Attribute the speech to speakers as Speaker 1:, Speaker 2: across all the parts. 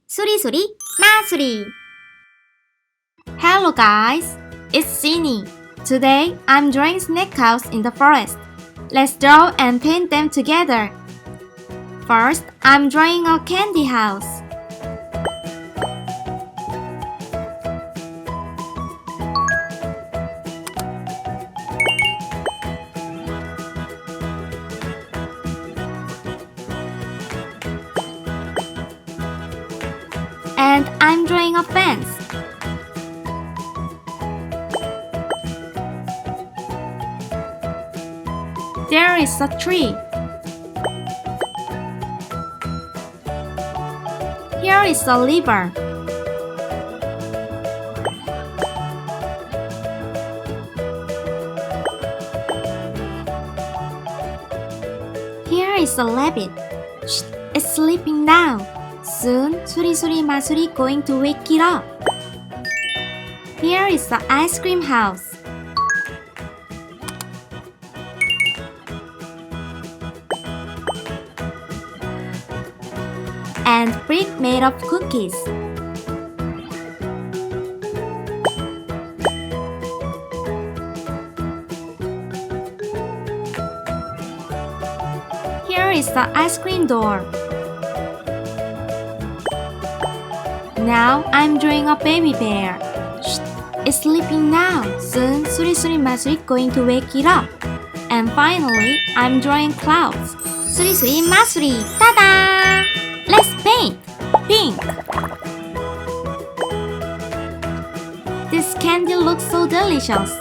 Speaker 1: 수리수리 마수리. Hello guys, it's Jinny. Today I'm drawing snake house in the forest. Let's draw and paint them together. First, I'm drawing a candy house. And I'm drawing a fence. There is a tree. Here is a river. Here is a rabbit. Shh, it's sleeping now. Soon, 수리수리 마수리 going to wake it up. Here is the ice cream house. And brick made of cookies. Here is the ice cream door. Now I'm drawing a baby bear. Shh, it's sleeping now. Soon, 수리수리 마수리 going to wake it up. And finally, I'm drawing clouds. 수리수리 마수리. Ta-da! Let's paint. Pink. This candy looks so delicious.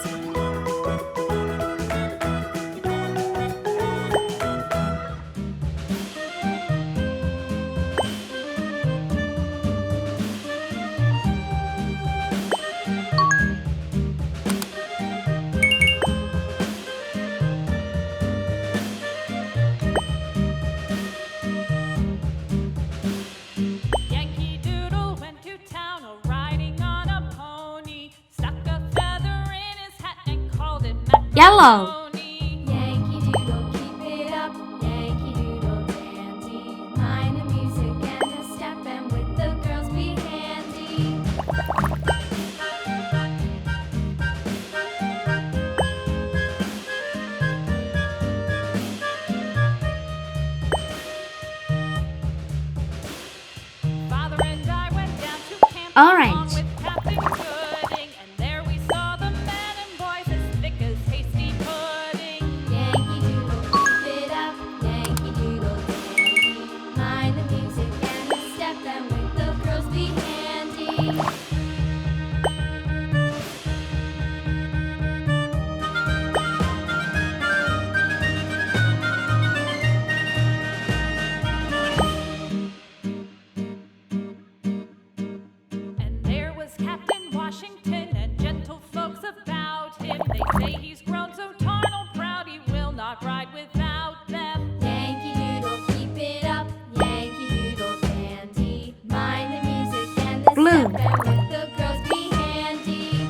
Speaker 1: Yellow.
Speaker 2: Yankee Doodle, keep it up. Yankee Doodle dandy. Mind the music and the step, and with the girls be handy. Father and I went down to camp
Speaker 1: Orange.
Speaker 2: along with Captain Gooding, and there we saw the men and boys as thick as hasty pudding. Yankee Doodle, keep it up. Yankee Doodle dandy. Mind the music and the step, and with the girls be handy. And there was Captain Washington and gentle folks about him. They say he's grown so tarnal proud he will not ride without them. Yankee Doodle, keep it up. Yankee Doodle dandy. Mind the music and the
Speaker 1: Blue.
Speaker 2: step, and with the girls be handy.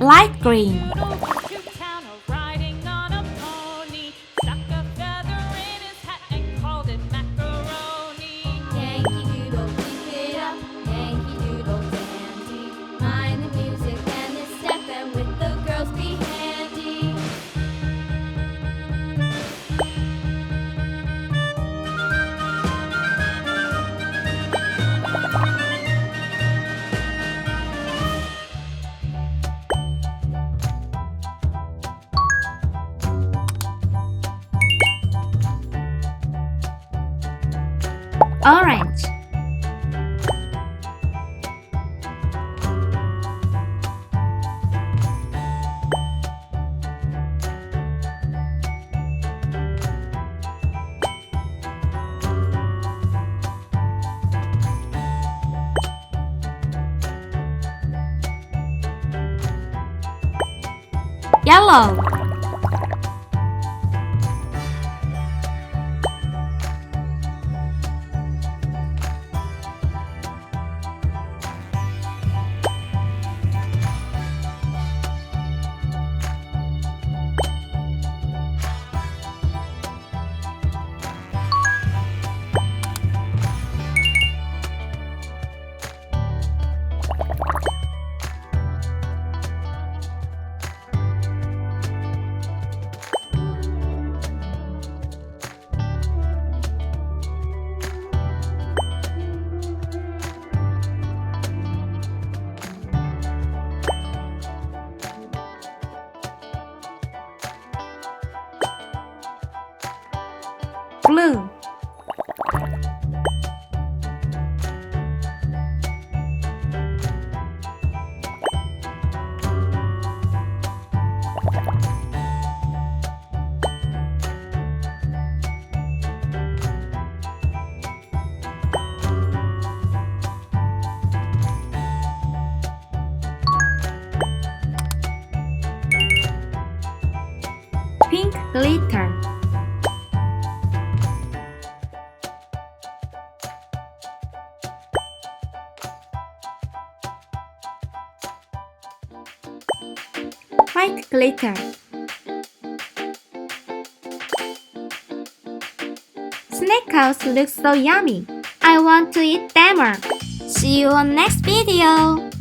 Speaker 1: Light green.
Speaker 2: Over to town, riding on a pony. Stuck a feather in his hat and called it macaroni. Yankee Doodle, keep it up. Yankee Doodle dandy. Mind the music and the step, and with the girls be handy.
Speaker 1: Orange. Yellow. Blue. Pink glitter. White glitter. Snacks look so yummy. I want to eat them all. See you on next video.